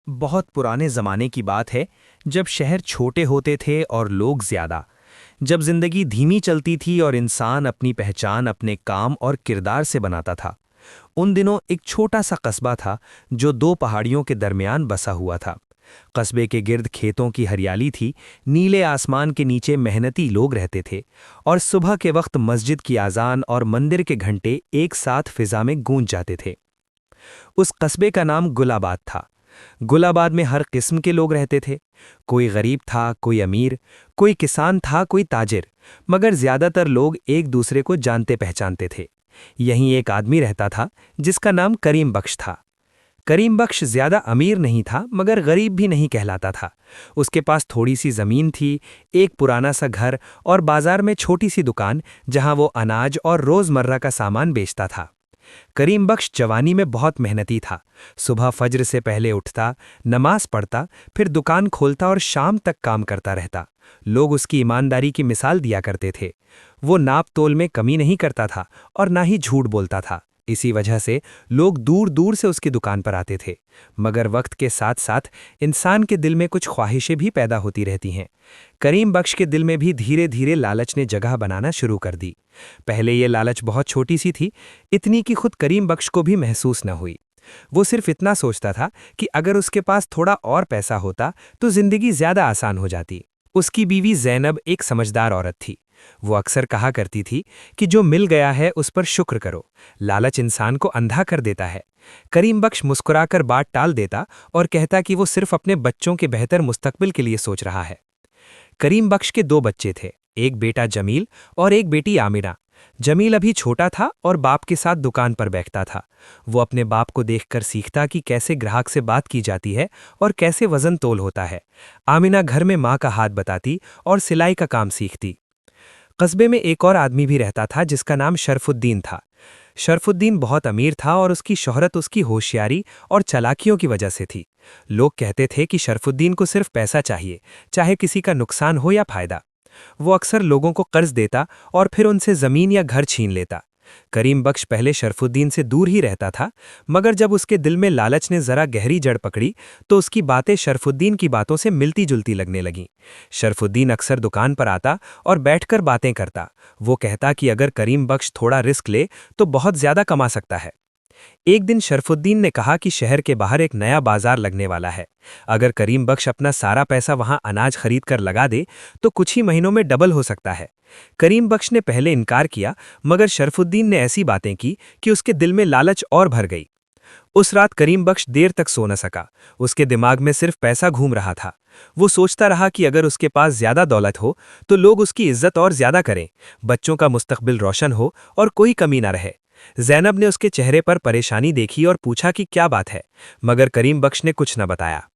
बहुत पुराने ज़माने की बात है, जब शहर छोटे होते थे और लोग ज़्यादा। जब ज़िंदगी धीमी चलती थी और इंसान अपनी पहचान अपने काम और किरदार से बनाता था। उन दिनों एक छोटा सा कस्बा था, जो दो पहाड़ियों के दरमियान बसा हुआ था। कस्बे के गिर्द खेतों की हरियाली थी, नीले आसमान के नीचे मेहनती लोग रहते थे, और सुबह के वक्त मस्जिद की आज़ान और मंदिर के घंटे एक साथ फिज़ा में गूंज जाते थे। उस कस्बे का नाम गुलाबाद था। गुलाबाद में हर किस्म के लोग रहते थे। कोई गरीब था, कोई अमीर, कोई किसान था, कोई ताजिर, मगर ज्यादातर लोग एक दूसरे को जानते पहचानते थे। यहीं एक आदमी रहता था, जिसका नाम करीम बख्श था। करीम बख्श ज्यादा अमीर नहीं था, मगर गरीब भी नहीं कहलाता था। उसके पास थोड़ी सी जमीन थी, एक पुराना सा घर और बाजार में छोटी सी दुकान, जहां वो अनाज और रोजमर्रा का सामान बेचता था। करीम बख्श जवानी में बहुत मेहनती था। सुबह फज्र से पहले उठता, नमाज पढ़ता, फिर दुकान खोलता और शाम तक काम करता रहता। लोग उसकी ईमानदारी की मिसाल दिया करते थे। वो नाप तोल में कमी नहीं करता था और ना ही झूठ बोलता था। इसी वजह से लोग दूर दूर से उसकी दुकान पर आते थे। मगर वक्त के साथ साथ इंसान के दिल में कुछ ख्वाहिशें भी पैदा होती रहती हैं। करीम बख्श के दिल में भी धीरे धीरे लालच ने जगह बनाना शुरू कर दी। पहले ये लालच बहुत छोटी सी थी, इतनी कि खुद करीम बख्श को भी महसूस न हुई। वो सिर्फ इतना सोचता था कि अगर उसके पास थोड़ा और पैसा होता तो जिंदगी ज्यादा आसान हो जाती। उसकी बीवी जैनब एक समझदार औरत थी। वो अक्सर कहा करती थी कि जो मिल गया है उस पर शुक्र करो, लालच इंसान को अंधा कर देता है। करीम बख्श मुस्कुराकर बात टाल देता और कहता कि वो सिर्फ अपने बच्चों के बेहतर मुस्तकबिल के लिए सोच रहा है। करीम बख्श के दो बच्चे थे, एक बेटा जमील और एक बेटी आमिना। जमील अभी छोटा था और बाप के साथ दुकान पर बैठता था। वो अपने बाप को देखकर सीखता कि कैसे ग्राहक से बात की जाती है और कैसे वजन तोल होता है। आमिना घर में माँ का हाथ बताती और सिलाई का काम सीखती। कस्बे में एक और आदमी भी रहता था, जिसका नाम शरफुद्दीन था। शरफुद्दीन बहुत अमीर था और उसकी शोहरत उसकी होशियारी और चालाकियों की वजह से थी। लोग कहते थे कि शरफुद्दीन को सिर्फ पैसा चाहिए, चाहे किसी का नुकसान हो या फायदा। वो अक्सर लोगों को कर्ज देता और फिर उनसे जमीन या घर छीन लेता। करीम बख्श पहले शरफुद्दीन से दूर ही रहता था, मगर जब उसके दिल में लालच ने जरा गहरी जड़ पकड़ी तो उसकी बातें शरफुद्दीन की बातों से मिलती जुलती लगने लगीं। शरफुद्दीन अक्सर दुकान पर आता और बैठकर बातें करता। वो कहता कि अगर करीम बख्श थोड़ा रिस्क ले तो बहुत ज्यादा कमा सकता है। एक दिन शरफुद्दीन ने कहा कि शहर के बाहर एक नया बाजार लगने वाला है। अगर करीम बख्श अपना सारा पैसा वहां अनाज खरीद कर लगा दे तो कुछ ही महीनों में डबल हो सकता है। करीम बख्श ने पहले इनकार किया, मगर शरफुद्दीन ने ऐसी बातें की कि उसके दिल में लालच और भर गई। उस रात करीम बख्श देर तक सो न सका। उसके दिमाग में सिर्फ पैसा घूम रहा था। वो सोचता रहा कि अगर उसके पास ज्यादा दौलत हो तो लोग उसकी इज्जत और ज्यादा करें, बच्चों का मुस्तकबिल रोशन हो और कोई कमी ना रहे। जैनब ने उसके चेहरे पर परेशानी देखी और पूछा कि क्या बात है, मगर करीम बख्श ने कुछ न बताया।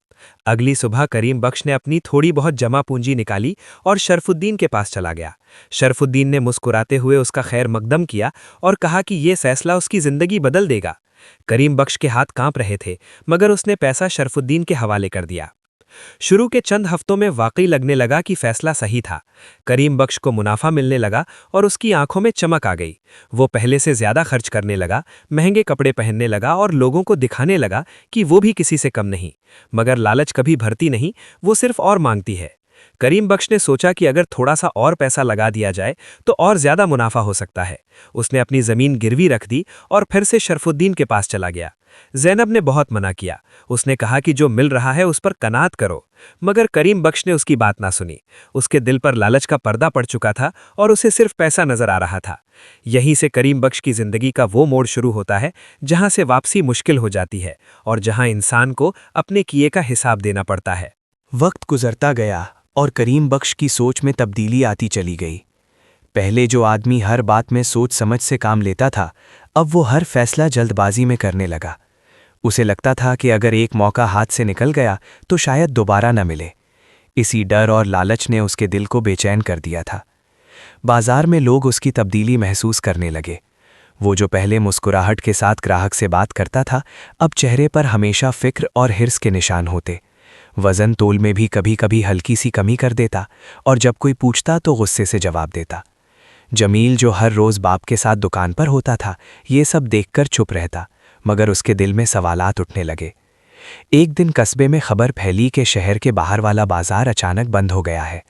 अगली सुबह करीम बख्श ने अपनी थोड़ी बहुत जमा पूंजी निकाली और शरफुद्दीन के पास चला गया। शरफुद्दीन ने मुस्कुराते हुए उसका खैर मकदम किया और कहा कि यह फैसला उसकी जिंदगी बदल देगा। करीम बख्श के हाथ कांप रहे थे, मगर उसने पैसा शरफुद्दीन के हवाले कर दिया। शुरू के चंद हफ्तों में वाकई लगने लगा कि फैसला सही था। करीम बख्श को मुनाफा मिलने लगा और उसकी आंखों में चमक आ गई। वो पहले से ज्यादा खर्च करने लगा, महंगे कपड़े पहनने लगा और लोगों को दिखाने लगा कि वो भी किसी से कम नहीं। मगर लालच कभी भरती नहीं, वो सिर्फ और मांगती है। करीम बख्श ने सोचा कि अगर थोड़ा सा और पैसा लगा दिया जाए तो और ज्यादा मुनाफा हो सकता है। उसने अपनी जमीन गिरवी रख दी और फिर से शरफुद्दीन के पास चला गया। जैनब ने बहुत मना किया। उसने कहा कि जो मिल रहा है उस पर कनात करो, मगर करीम बख्श ने उसकी बात ना सुनी। उसके दिल पर लालच का पर्दा पड़ चुका था और उसे सिर्फ पैसा नजर आ रहा था। यहीं से करीम बख्श की जिंदगी का वो मोड़ शुरू होता है जहां से वापसी मुश्किल हो जाती है और जहां इंसान को अपने किए का हिसाब देना पड़ता है। वक्त गुजरता गया और करीम बख्श की सोच में तब्दीली आती चली गई। पहले जो आदमी हर बात में सोच समझ से काम लेता था, अब वो हर फैसला जल्दबाजी में करने लगा। उसे लगता था कि अगर एक मौका हाथ से निकल गया तो शायद दोबारा न मिले। इसी डर और लालच ने उसके दिल को बेचैन कर दिया था। बाजार में लोग उसकी तब्दीली महसूस करने लगे। वो जो पहले मुस्कुराहट के साथ ग्राहक से बात करता था, अब चेहरे पर हमेशा फिक्र और हिर्स के निशान होते। वजन तोल में भी कभी कभी हल्की सी कमी कर देता और जब कोई पूछता तो गुस्से से जवाब देता। जमील जो हर रोज बाप के साथ दुकान पर होता था, ये सब देखकर चुप रहता, मगर उसके दिल में सवालात उठने लगे। एक दिन कस्बे में खबर फैली कि शहर के बाहर वाला बाजार अचानक बंद हो गया है।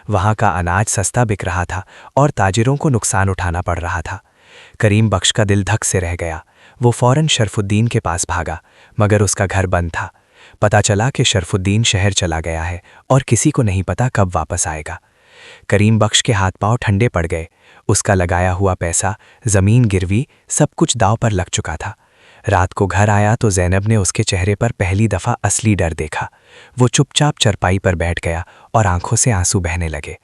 वहां का अनाज सस्ता बिक रहा था और ताजिरों को नुकसान उठाना पड़ रहा था। करीम बख्श का दिल धक से रह गया। वो फौरन शरफुद्दीन के पास भागा, मगर उसका घर बंद था। पता चला कि शरफुद्दीन शहर चला गया है और किसी को नहीं पता कब वापस आएगा। करीम बख्श के हाथ पांव ठंडे पड़ गए। उसका लगाया हुआ पैसा, जमीन गिरवी, सब कुछ दांव पर लग चुका था। रात को घर आया तो ज़ैनब ने उसके चेहरे पर पहली दफ़ा असली डर देखा। वो चुपचाप चरपाई पर बैठ गया और आंखों से आंसू बहने लगे।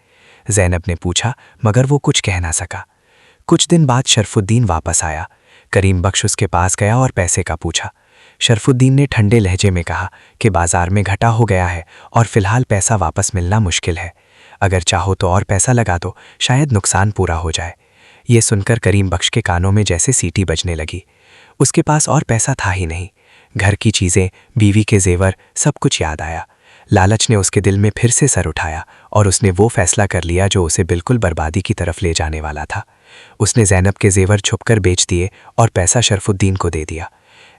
ज़ैनब ने पूछा, मगर वो कुछ कह ना सका। कुछ दिन बाद शरफुद्दीन वापस आया। करीम बख्श उसके पास गया और पैसे का पूछा। शरफुद्दीन ने ठंडे लहजे में कहा कि बाजार में घाटा हो गया है और फिलहाल पैसा वापस मिलना मुश्किल है। अगर चाहो तो और पैसा लगा दो, शायद नुकसान पूरा हो जाए। ये सुनकर करीम बख्श के कानों में जैसे सीटी बजने लगी। उसके पास और पैसा था ही नहीं। घर की चीज़ें, बीवी के जेवर, सब कुछ याद आया। लालच ने उसके दिल में फिर से सर उठाया और उसने वो फैसला कर लिया जो उसे बिल्कुल बर्बादी की तरफ ले जाने वाला था। उसने ज़ैनब के जेवर छुपकर बेच दिए और पैसा शरफुद्दीन को दे दिया।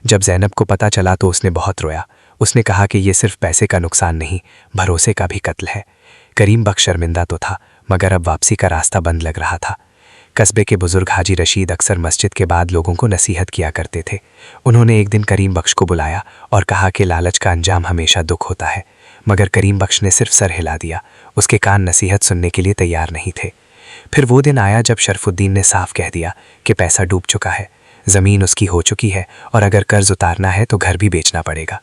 जब ज़ैनब को पता चला तो उसने बहुत रोया। उसने कहा कि ये सिर्फ पैसे का नुकसान नहीं, भरोसे का भी कत्ल है। करीम बख्श शर्मिंदा तो था, मगर अब वापसी का रास्ता बंद लग रहा था। कस्बे के बुजुर्ग हाजी रशीद अक्सर मस्जिद के बाद लोगों को नसीहत किया करते थे। उन्होंने एक दिन करीम बख्श को बुलाया और कहा कि लालच का अंजाम हमेशा दुख होता है। मगर करीम बख्श ने सिर्फ सर हिला दिया। उसके कान नसीहत सुनने के लिए तैयार नहीं थे। फिर वो दिन आया जब शरफुद्दीन ने साफ कह दिया कि पैसा डूब चुका है, ज़मीन उसकी हो चुकी है और अगर कर्ज उतारना है तो घर भी बेचना पड़ेगा।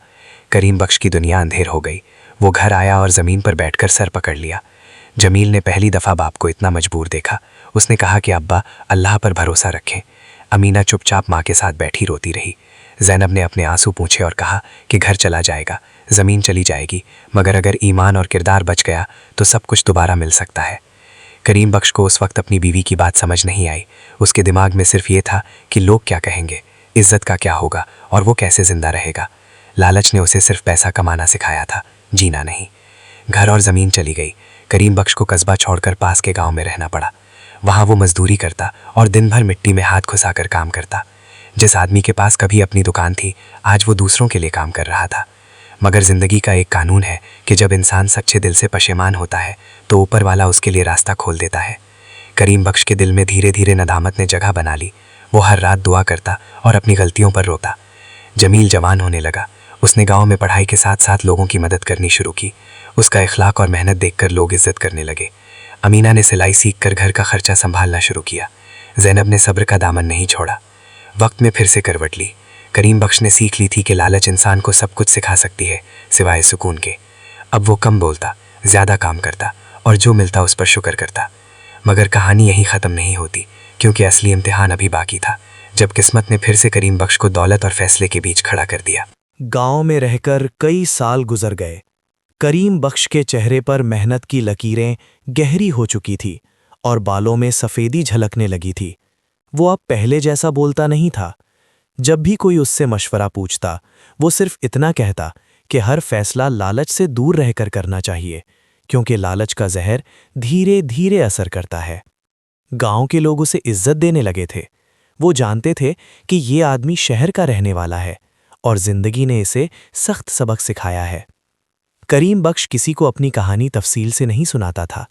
करीम बख्श की दुनिया अंधेर हो गई। वो घर आया और ज़मीन पर बैठकर सर पकड़ लिया। जमील ने पहली दफ़ा बाप को इतना मजबूर देखा। उसने कहा कि अब्बा, अल्लाह पर भरोसा रखें। अमीना चुपचाप माँ के साथ बैठी रोती रही। ज़ैनब ने अपने आंसू पूछे और कहा कि घर चला जाएगा, ज़मीन चली जाएगी, मगर अगर ईमान और किरदार बच गया तो सब कुछ दोबारा मिल सकता है। करीम बख्श को उस वक्त अपनी बीवी की बात समझ नहीं आई। उसके दिमाग में सिर्फ ये था कि लोग क्या कहेंगे, इज्जत का क्या होगा और वो कैसे जिंदा रहेगा। लालच ने उसे सिर्फ पैसा कमाना सिखाया था, जीना नहीं। घर और ज़मीन चली गई। करीम बख्श को कस्बा छोड़कर पास के गांव में रहना पड़ा। वहाँ वो मजदूरी करता और दिन भर मिट्टी में हाथ घुसाकर काम करता। जिस आदमी के पास कभी अपनी दुकान थी, आज वो दूसरों के लिए काम कर रहा था। मगर ज़िंदगी का एक कानून है कि जब इंसान सच्चे दिल से पशेमान होता है तो ऊपर वाला उसके लिए रास्ता खोल देता है। करीम बख्श के दिल में धीरे धीरे नदामत ने जगह बना ली। वो हर रात दुआ करता और अपनी गलतियों पर रोता। जमील जवान होने लगा। उसने गांव में पढ़ाई के साथ साथ लोगों की मदद करनी शुरू की। उसका इखलाक और मेहनत देखकर लोग इज्जत करने लगे। अमीना ने सिलाई सीखकर घर का खर्चा संभालना शुरू किया। ज़ैनब ने सब्र का दामन नहीं छोड़ा। वक्त में फिर से करवट ली। करीम बख्श ने सीख ली थी कि लालच इंसान को सब कुछ सिखा सकती है सिवाय सुकून के। अब वो कम बोलता, ज़्यादा काम करता और जो मिलता उस पर शुक्र करता। मगर कहानी यहीं ख़त्म नहीं होती, क्योंकि असली इम्तिहान अभी बाकी था, जब किस्मत ने फिर से करीम बख्श को दौलत और फैसले के बीच खड़ा कर दिया। गांव में रहकर कई साल गुजर गए। करीम बख्श के चेहरे पर मेहनत की लकीरें गहरी हो चुकी थी और बालों में सफ़ेदी झलकने लगी थी। वो अब पहले जैसा बोलता नहीं था। जब भी कोई उससे मशवरा पूछता, वो सिर्फ इतना कहता कि हर फैसला लालच से दूर रहकर करना चाहिए, क्योंकि लालच का जहर धीरे धीरे असर करता है। गांव के लोग उसे इज्जत देने लगे थे। वो जानते थे कि ये आदमी शहर का रहने वाला है और जिंदगी ने इसे सख्त सबक सिखाया है। करीम बख्श किसी को अपनी कहानी तफसील से नहीं सुनाता था,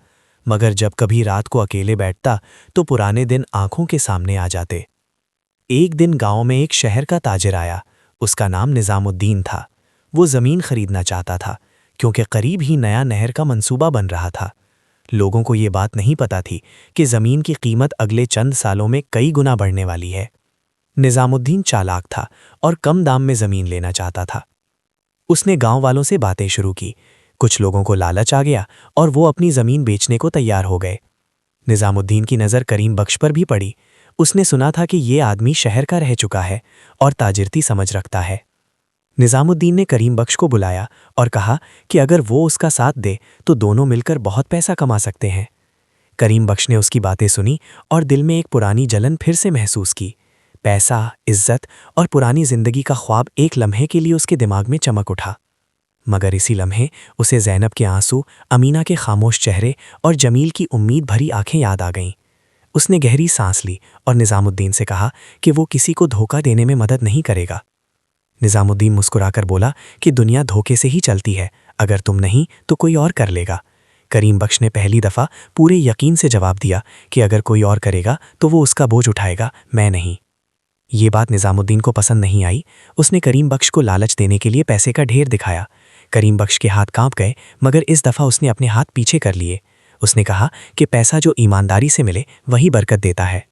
मगर जब कभी रात को अकेले बैठता तो पुराने दिन आंखों के सामने आ जाते। एक दिन गांव में एक शहर का ताजिर आया। उसका नाम निजामुद्दीन था। वो ज़मीन खरीदना चाहता था, क्योंकि करीब ही नया नहर का मंसूबा बन रहा था। लोगों को ये बात नहीं पता थी कि ज़मीन की कीमत अगले चंद सालों में कई गुना बढ़ने वाली है। निजामुद्दीन चालाक था और कम दाम में ज़मीन लेना चाहता था। उसने गांव वालों से बातें शुरू की। कुछ लोगों को लालच आ गया और वो अपनी ज़मीन बेचने को तैयार हो गए। निजामुद्दीन की नज़र करीम बख्श पर भी पड़ी। उसने सुना था कि ये आदमी शहर का रह चुका है और ताजिरती समझ रखता है। निजामुद्दीन ने करीम बख्श को बुलाया और कहा कि अगर वो उसका साथ दे तो दोनों मिलकर बहुत पैसा कमा सकते हैं। करीम बख्श ने उसकी बातें सुनी और दिल में एक पुरानी जलन फिर से महसूस की। पैसा, इज्जत और पुरानी जिंदगी का ख्वाब एक लम्हे के लिए उसके दिमाग में चमक उठा। मगर इसी लम्हे उसे ज़ैनब के आंसू, अमीना के खामोश चेहरे और जमील की उम्मीद भरी आंखें याद आ गईं। उसने गहरी सांस ली और निजामुद्दीन से कहा कि वो किसी को धोखा देने में मदद नहीं करेगा। निज़ामुद्दीन मुस्कुराकर बोला कि दुनिया धोखे से ही चलती है, अगर तुम नहीं तो कोई और कर लेगा। करीम बख्श ने पहली दफ़ा पूरे यकीन से जवाब दिया कि अगर कोई और करेगा तो वो उसका बोझ उठाएगा, मैं नहीं। ये बात निज़ामुद्दीन को पसंद नहीं आई। उसने करीम बख्श को लालच देने के लिए पैसे का ढेर दिखाया। करीम बख्श के हाथ कांप गए, मगर इस दफ़ा उसने अपने हाथ पीछे कर लिए। उसने कहा कि पैसा जो ईमानदारी से मिले वही बरकत देता है।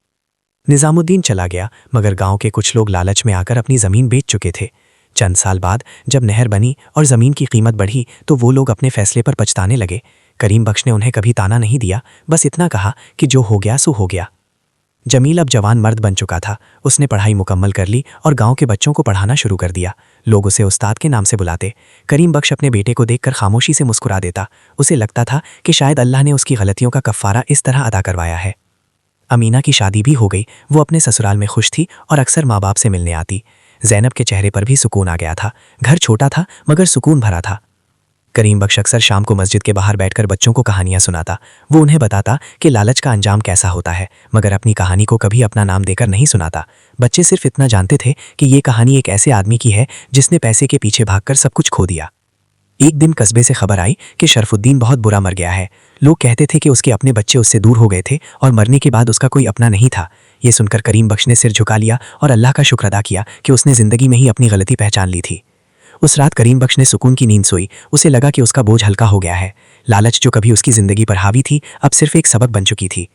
निज़ामुद्दीन चला गया, मगर गांव के कुछ लोग लालच में आकर अपनी ज़मीन बेच चुके थे। चंद साल बाद जब नहर बनी और ज़मीन की कीमत बढ़ी तो वो लोग अपने फैसले पर पछताने लगे। करीम बख्श ने उन्हें कभी ताना नहीं दिया, बस इतना कहा कि जो हो गया सो हो गया। जमील अब जवान मर्द बन चुका था। उसने पढ़ाई मुकम्मल कर ली और गांव के बच्चों को पढ़ाना शुरू कर दिया। लोग उसे उस्ताद के नाम से बुलाते। करीम बख्श अपने बेटे को देखकर खामोशी से मुस्कुरा देता। उसे लगता था कि शायद अल्लाह ने उसकी गलतियों का कफ़ारा इस तरह अदा करवाया है। अमीना की शादी भी हो गई। वो अपने ससुराल में खुश थी और अक्सर माँ बाप से मिलने आती। ज़ैनब के चेहरे पर भी सुकून आ गया था। घर छोटा था मगर सुकून भरा था। करीम बख्श अक्सर शाम को मस्जिद के बाहर बैठकर बच्चों को कहानियां सुनाता। वो उन्हें बताता कि लालच का अंजाम कैसा होता है, मगर अपनी कहानी को कभी अपना नाम देकर नहीं सुनाता। बच्चे सिर्फ इतना जानते थे कि ये कहानी एक ऐसे आदमी की है जिसने पैसे के पीछे भागकर सब कुछ खो दिया। एक दिन कस्बे से खबर आई कि शरफुद्दीन बहुत बुरा मर गया है। लोग कहते थे कि उसके अपने बच्चे उससे दूर हो गए थे और मरने के बाद उसका कोई अपना नहीं था। ये सुनकर करीम बख्श ने सिर झुका लिया और अल्लाह का शुक्र अदा किया कि उसने ज़िंदगी में ही अपनी गलती पहचान ली थी। उस रात करीम बख्श ने सुकून की नींद सोई। उसे लगा कि उसका बोझ हल्का हो गया है। लालच जो कभी उसकी ज़िंदगी पर हावी थी, अब सिर्फ एक सबक बन चुकी थी।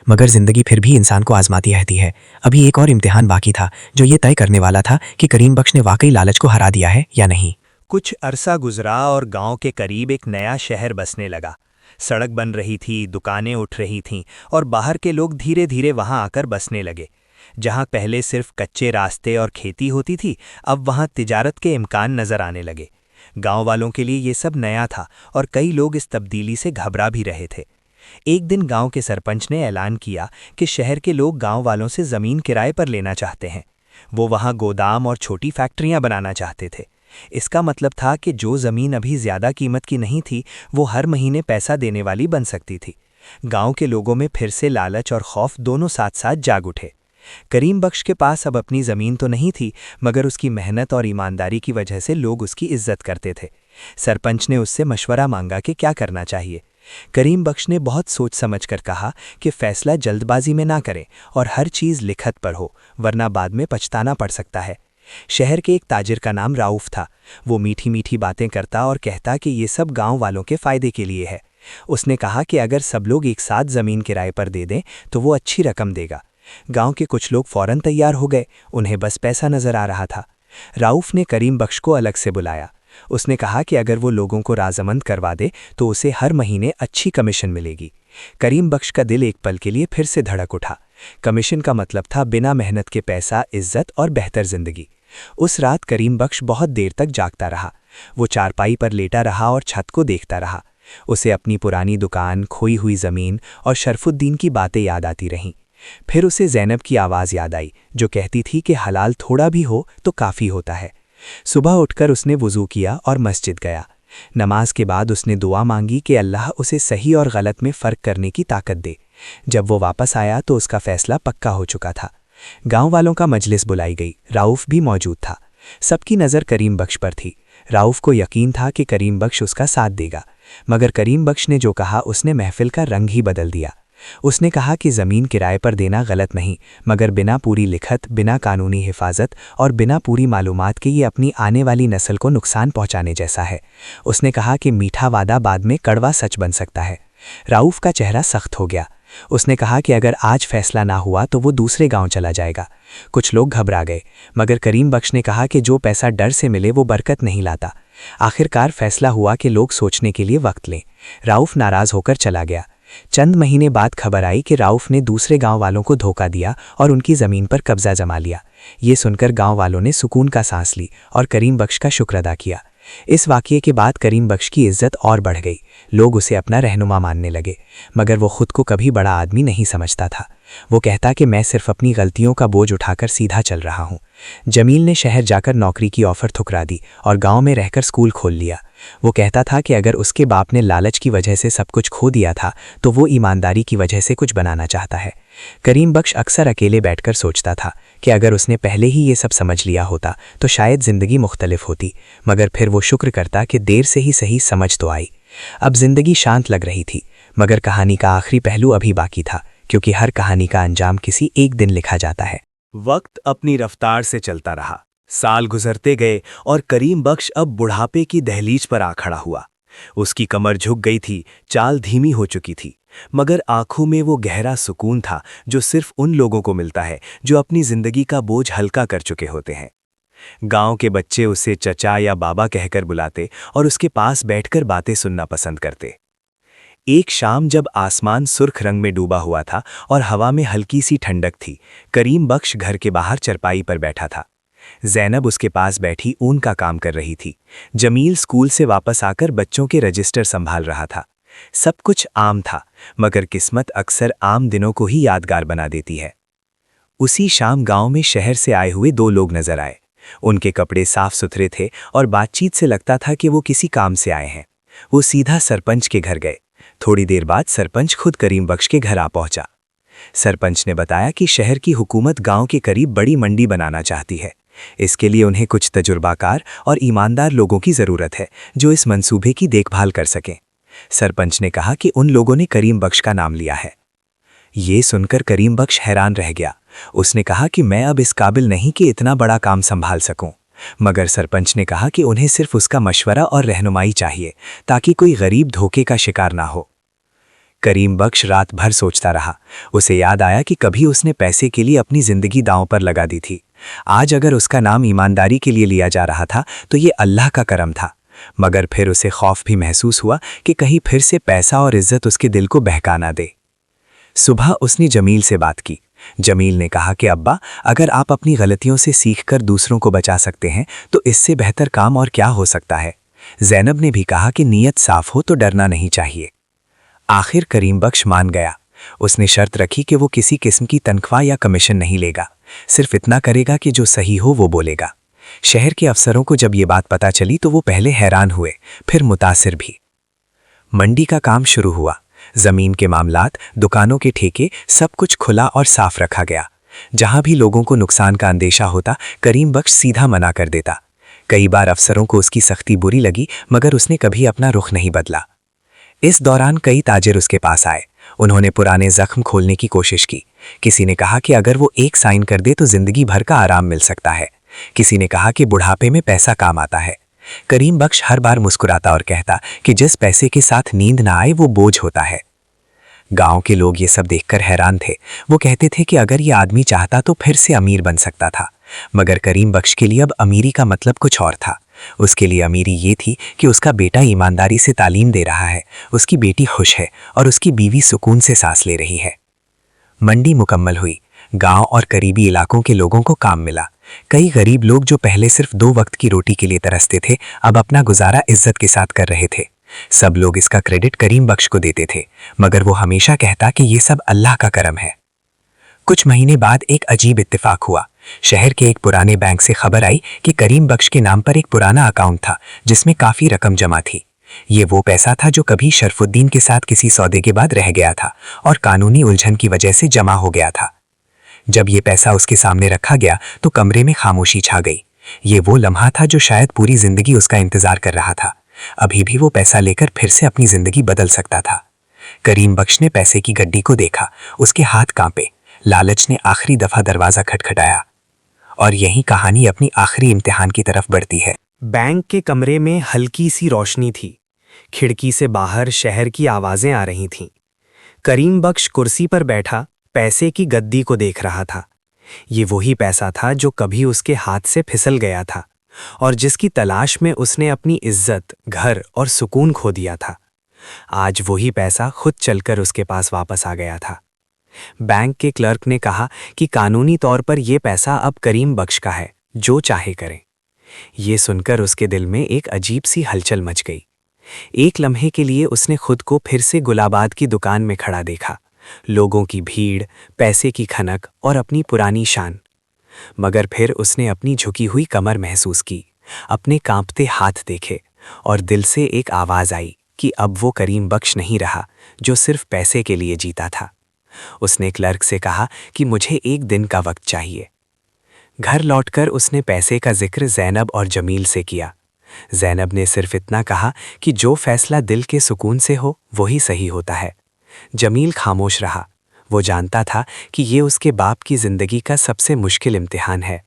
मगर ज़िंदगी फिर भी इंसान को आजमाती रहती है। अभी एक और इम्तिहान बाकी था जो ये तय करने वाला था कि करीम बख्श ने वाकई लालच को हरा दिया है या नहीं। कुछ अरसा गुजरा और गांव के करीब एक नया शहर बसने लगा। सड़क बन रही थी, दुकानें उठ रही थीं और बाहर के लोग धीरे धीरे वहां आकर बसने लगे। जहां पहले सिर्फ कच्चे रास्ते और खेती होती थी, अब वहां तिजारत के इम्कान नजर आने लगे। गांव वालों के लिए ये सब नया था और कई लोग इस तब्दीली से घबरा भी रहे थे। एक दिन गांव के सरपंच ने ऐलान किया कि शहर के लोग गांव वालों से ज़मीन किराए पर लेना चाहते हैं। वो वहां गोदाम और छोटी फैक्ट्रियां बनाना चाहते थे। इसका मतलब था कि जो ज़मीन अभी ज़्यादा कीमत की नहीं थी, वो हर महीने पैसा देने वाली बन सकती थी। गांव के लोगों में फिर से लालच और खौफ दोनों साथ साथ जाग उठे। करीम बख्श के पास अब अपनी ज़मीन तो नहीं थी, मगर उसकी मेहनत और ईमानदारी की वजह से लोग उसकी इज्जत करते थे। सरपंच ने उससे मशवरा मांगा कि क्या करना चाहिए। करीम बख्श ने बहुत सोच समझकर कहा कि फ़ैसला जल्दबाजी में ना करें और हर चीज़ लिखत पर हो, वरना बाद में पछताना पड़ सकता है। शहर के एक ताजिर का नाम राउफ था। वो मीठी मीठी बातें करता और कहता कि ये सब गांव वालों के फ़ायदे के लिए है। उसने कहा कि अगर सब लोग एक साथ ज़मीन किराए पर दे दें तो वो अच्छी रकम देगा। गांव के कुछ लोग फ़ौरन तैयार हो गए, उन्हें बस पैसा नज़र आ रहा था। राउफ ने करीम बख्श को अलग से बुलाया। उसने कहा कि अगर वो लोगों को राज़मंद करवा दे तो उसे हर महीने अच्छी कमीशन मिलेगी। करीम बख्श का दिल एक पल के लिए फिर से धड़क उठा। कमीशन का मतलब था बिना मेहनत के पैसा, इज्जत और बेहतर ज़िंदगी। उस रात करीम बख्श बहुत देर तक जागता रहा। वो चारपाई पर लेटा रहा और छत को देखता रहा। उसे अपनी पुरानी दुकान, खोई हुई ज़मीन और शरफुद्दीन की बातें याद आती रहीं। फिर उसे ज़ैनब की आवाज़ याद आई जो कहती थी कि हलाल थोड़ा भी हो तो काफ़ी होता है। सुबह उठकर उसने वज़ू किया और मस्जिद गया। नमाज के बाद उसने दुआ मांगी कि अल्लाह उसे सही और गलत में फ़र्क करने की ताकत दे। जब वो वापस आया तो उसका फ़ैसला पक्का हो चुका था। गांव वालों का मजलिस बुलाई गई। राउफ भी मौजूद था। सबकी नज़र करीम बख्श पर थी। राउफ को यकीन था कि करीम बख्श उसका साथ देगा, मगर करीम बख्श ने जो कहा उसने महफिल का रंग ही बदल दिया। उसने कहा कि ज़मीन किराए पर देना गलत नहीं, मगर बिना पूरी लिखत, बिना कानूनी हिफाजत और बिना पूरी मालूमात के ये अपनी आने वाली नस्ल को नुकसान पहुंचाने जैसा है। उसने कहा कि मीठा वादा बाद में कड़वा सच बन सकता है। राउफ का चेहरा सख्त हो गया। उसने कहा कि अगर आज फैसला ना हुआ तो वो दूसरे गांव चला जाएगा। कुछ लोग घबरा गए, मगर करीम बख्श ने कहा कि जो पैसा डर से मिले वो बरकत नहीं लाता। आखिरकार फैसला हुआ कि लोग सोचने के लिए वक्त लें। राउफ नाराज़ होकर चला गया। चंद महीने बाद खबर आई कि राउफ ने दूसरे गांव वालों को धोखा दिया और उनकी ज़मीन पर कब्जा जमा लिया। ये सुनकर गांव वालों ने सुकून का सांस ली और करीम बख्श का शुक्र अदा किया। इस वाक़ये के बाद करीम बख्श की इज्जत और बढ़ गई। लोग उसे अपना रहनुमा मानने लगे, मगर वो खुद को कभी बड़ा आदमी नहीं समझता था। वो कहता कि मैं सिर्फ अपनी गलतियों का बोझ उठाकर सीधा चल रहा हूँ। जमील ने शहर जाकर नौकरी की ऑफर ठुकरा दी और गांव में रहकर स्कूल खोल लिया। वो कहता था कि अगर उसके बाप ने लालच की वजह से सब कुछ खो दिया था तो वो ईमानदारी की वजह से कुछ बनाना चाहता है। करीम बख्श अक्सर अकेले बैठकर सोचता था कि अगर उसने पहले ही ये सब समझ लिया होता तो शायद ज़िंदगी मुख्तलिफ होती, मगर फिर वो शुक्र करता कि देर से ही सही समझ तो आई। अब जिंदगी शांत लग रही थी, मगर कहानी का आखिरी पहलू अभी बाकी था, क्योंकि हर कहानी का अंजाम किसी एक दिन लिखा जाता है। वक्त अपनी रफ्तार से चलता रहा, साल गुजरते गए और करीम बख्श अब बुढ़ापे की दहलीज पर आ खड़ा हुआ। उसकी कमर झुक गई थी, चाल धीमी हो चुकी थी, मगर आंखों में वो गहरा सुकून था जो सिर्फ उन लोगों को मिलता है जो अपनी जिंदगी का बोझ हल्का कर चुके होते हैं। गांव के बच्चे उसे चचा या बाबा कहकर बुलाते और उसके पास बैठकर बातें सुनना पसंद करते। एक शाम जब आसमान सुर्ख रंग में डूबा हुआ था और हवा में हल्की सी ठंडक थी, करीम बख्श घर के बाहर चरपाई पर बैठा था। ज़ैनब उसके पास बैठी ऊन का काम कर रही थी। जमील स्कूल से वापस आकर बच्चों के रजिस्टर संभाल रहा था। सब कुछ आम था, मगर किस्मत अक्सर आम दिनों को ही यादगार बना देती है। उसी शाम गांव में शहर से आए हुए दो लोग नजर आए। उनके कपड़े साफ सुथरे थे और बातचीत से लगता था कि वो किसी काम से आए हैं। वो सीधा सरपंच के घर गए। थोड़ी देर बाद सरपंच खुद करीम बख्श के घर आ पहुंचा। सरपंच ने बताया कि शहर की हुकूमत गांव के करीब बड़ी मंडी बनाना चाहती है। इसके लिए उन्हें कुछ तजुर्बाकार और ईमानदार लोगों की ज़रूरत है जो इस मंसूबे की देखभाल कर सकें। सरपंच ने कहा कि उन लोगों ने करीम बख्श का नाम लिया है। ये सुनकर करीम बख्श हैरान रह गया। उसने कहा कि मैं अब इस काबिल नहीं कि इतना बड़ा काम संभाल सकूं। मगर सरपंच ने कहा कि उन्हें सिर्फ उसका मशवरा और रहनुमाई चाहिए ताकि कोई गरीब धोखे का शिकार ना हो। करीम बख्श रात भर सोचता रहा। उसे याद आया कि कभी उसने पैसे के लिए अपनी जिंदगी दांव पर लगा दी थी। आज अगर उसका नाम ईमानदारी के लिए लिया जा रहा था तो ये अल्लाह का करम था। मगर फिर उसे खौफ भी महसूस हुआ कि कहीं फिर से पैसा और इज्जत उसके दिल को बहका ना दे। सुबह उसने जमील से बात की। जमील ने कहा कि अब्बा, अगर आप अपनी गलतियों से सीखकर दूसरों को बचा सकते हैं तो इससे बेहतर काम और क्या हो सकता है। ज़ैनब ने भी कहा कि नीयत साफ हो तो डरना नहीं चाहिए। आखिर करीम बख्श मान गया। उसने शर्त रखी कि वो किसी किस्म की तनख्वाह या कमीशन नहीं लेगा, सिर्फ इतना करेगा कि जो सही हो वो बोलेगा। शहर के अफसरों को जब ये बात पता चली तो वो पहले हैरान हुए, फिर मुतासिर भी। मंडी का काम शुरू हुआ। जमीन के मामलात, दुकानों के ठेके, सब कुछ खुला और साफ रखा गया। जहां भी लोगों को नुकसान का अंदेशा होता, करीम बख्श सीधा मना कर देता। कई बार अफसरों को उसकी सख्ती बुरी लगी, मगर उसने कभी अपना रुख नहीं बदला। इस दौरान कई ताजिर उसके पास आए। उन्होंने पुराने जख्म खोलने की कोशिश की। किसी ने कहा कि अगर वो एक साइन कर दे तो जिंदगी भर का आराम मिल सकता है। किसी ने कहा कि बुढ़ापे में पैसा काम आता है। करीम बख्श हर बार मुस्कुराता और कहता कि जिस पैसे के साथ नींद ना आए वो बोझ होता है। गांव के लोग ये सब देखकर हैरान थे। वो कहते थे कि अगर ये आदमी चाहता तो फिर से अमीर बन सकता था, मगर करीम बख्श के लिए अब अमीरी का मतलब कुछ और था। उसके लिए अमीरी ये थी कि उसका बेटा ईमानदारी से तालीम दे रहा है, उसकी बेटी खुश है और उसकी बीवी सुकून से सांस ले रही है। मंडी मुकम्मल हुई। गांव और करीबी इलाकों के लोगों को काम मिला। कई गरीब लोग जो पहले सिर्फ 2 वक्त की रोटी के लिए तरसते थे, अब अपना गुजारा इज्जत के साथ कर रहे थे। सब लोग इसका क्रेडिट करीम बख्श को देते थे, मगर वो हमेशा कहता कि ये सब अल्लाह का करम है। कुछ महीने बाद एक अजीब इत्तेफाक हुआ। शहर के एक पुराने बैंक से खबर आई कि करीम बख्श के नाम पर एक पुराना अकाउंट था जिसमें काफ़ी रकम जमा थी। ये वो पैसा था जो कभी शरफुद्दीन के साथ किसी सौदे के बाद रह गया था और कानूनी उलझन की वजह से जमा हो गया था। जब ये पैसा उसके सामने रखा गया तो कमरे में खामोशी छा गई। ये वो लम्हा था जो शायद पूरी जिंदगी उसका इंतजार कर रहा था। अभी भी वो पैसा लेकर फिर से अपनी जिंदगी बदल सकता था। करीम बख्श ने पैसे की गड्डी को देखा। उसके हाथ कांपे। लालच ने आखिरी दफा दरवाजा खटखटाया। और यही कहानी अपनी आखिरी इम्तिहान की तरफ बढ़ती है। बैंक के कमरे में हल्की सी रोशनी थी। खिड़की से बाहर शहर की आवाजें आ रही थीं। करीम बख्श कुर्सी पर बैठा पैसे की गद्दी को देख रहा था। ये वही पैसा था जो कभी उसके हाथ से फिसल गया था और जिसकी तलाश में उसने अपनी इज्जत, घर और सुकून खो दिया था। आज वही पैसा खुद चलकर उसके पास वापस आ गया था। बैंक के क्लर्क ने कहा कि कानूनी तौर पर यह पैसा अब करीम बख्श का है, जो चाहे करें। ये सुनकर उसके दिल में एक अजीब सी हलचल मच गई। एक लम्हे के लिए उसने खुद को फिर से गुलाबाद की दुकान में खड़ा देखा, लोगों की भीड़, पैसे की खनक और अपनी पुरानी शान। मगर फिर उसने अपनी झुकी हुई कमर महसूस की, अपने कांपते हाथ देखे और दिल से एक आवाज़ आई कि अब वो करीम बख्श नहीं रहा जो सिर्फ पैसे के लिए जीता था। उसने क्लर्क से कहा कि मुझे एक दिन का वक्त चाहिए। घर लौटकर उसने पैसे का जिक्र ज़ैनब और जमील से किया। ज़ैनब ने सिर्फ इतना कहा कि जो फैसला दिल के सुकून से हो वही सही होता है। जमील खामोश रहा। वो जानता था कि ये उसके बाप की ज़िंदगी का सबसे मुश्किल इम्तिहान है।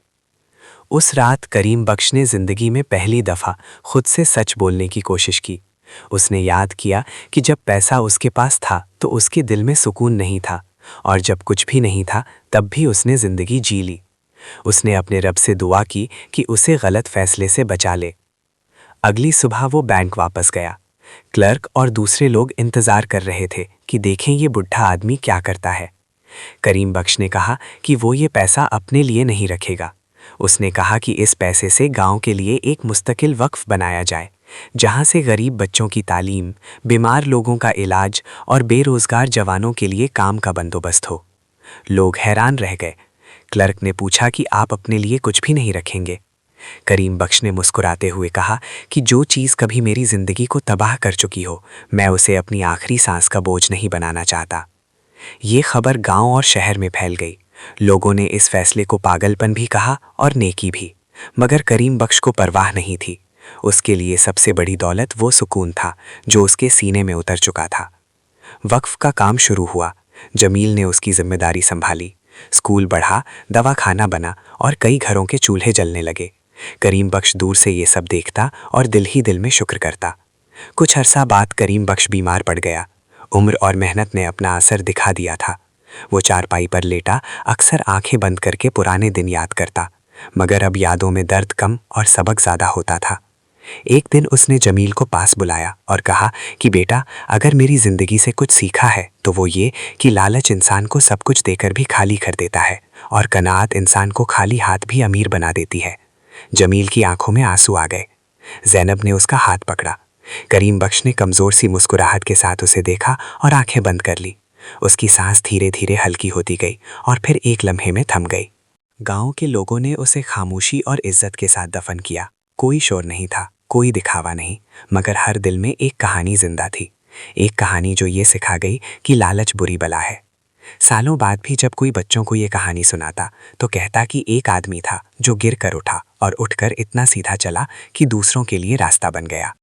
उस रात करीम बख्श ने ज़िंदगी में पहली दफ़ा खुद से सच बोलने की कोशिश की। उसने याद किया कि जब पैसा उसके पास था तो उसके दिल में सुकून नहीं था, और जब कुछ भी नहीं था तब भी उसने ज़िंदगी जी ली। उसने अपने रब से दुआ की कि उसे गलत फैसले से बचा ले। अगली सुबह वो बैंक वापस गया। क्लर्क और दूसरे लोग इंतज़ार कर रहे थे कि देखें ये बुढ़ा आदमी क्या करता है। करीम बख्श ने कहा कि वो ये पैसा अपने लिए नहीं रखेगा। उसने कहा कि इस पैसे से गांव के लिए एक मुस्तकिल वक्फ बनाया जाए, जहां से गरीब बच्चों की तालीम, बीमार लोगों का इलाज और बेरोज़गार जवानों के लिए काम का बंदोबस्त हो। लोग हैरान रह गए। क्लर्क ने पूछा कि आप अपने लिए कुछ भी नहीं रखेंगे? करीम बख्श ने मुस्कुराते हुए कहा कि जो चीज़ कभी मेरी ज़िंदगी को तबाह कर चुकी हो, मैं उसे अपनी आखिरी सांस का बोझ नहीं बनाना चाहता। ये खबर गांव और शहर में फैल गई। लोगों ने इस फैसले को पागलपन भी कहा और नेकी भी, मगर करीम बख्श को परवाह नहीं थी। उसके लिए सबसे बड़ी दौलत वो सुकून था जो उसके सीने में उतर चुका था। वक्फ का काम शुरू हुआ। जमील ने उसकी जिम्मेदारी संभाली। स्कूल बढ़ा, दवाखाना बना और कई घरों के चूल्हे जलने लगे। करीम बख्श दूर से ये सब देखता और दिल ही दिल में शुक्र करता। कुछ अरसा बाद करीम बख्श बीमार पड़ गया। उम्र और मेहनत ने अपना असर दिखा दिया था। वो चारपाई पर लेटा अक्सर आंखें बंद करके पुराने दिन याद करता, मगर अब यादों में दर्द कम और सबक ज़्यादा होता था। एक दिन उसने जमील को पास बुलाया और कहा कि बेटा, अगर मेरी ज़िंदगी से कुछ सीखा है तो वो ये कि लालच इंसान को सब कुछ देकर भी खाली कर देता है, और कनात इंसान को खाली हाथ भी अमीर बना देती है। जमील की आंखों में आंसू आ गए। ज़ैनब ने उसका हाथ पकड़ा। करीम बख्श ने कमज़ोर सी मुस्कुराहट के साथ उसे देखा और आंखें बंद कर ली। उसकी सांस धीरे धीरे हल्की होती गई और फिर एक लम्हे में थम गई। गांव के लोगों ने उसे खामोशी और इज्जत के साथ दफन किया। कोई शोर नहीं था, कोई दिखावा नहीं, मगर हर दिल में एक कहानी जिंदा थी। एक कहानी जो ये सिखा गई कि लालच बुरी बला है। सालों बाद भी जब कोई बच्चों को ये कहानी सुनाता तो कहता कि एक आदमी था जो गिर कर उठा और उठकर इतना सीधा चला कि दूसरों के लिए रास्ता बन गया।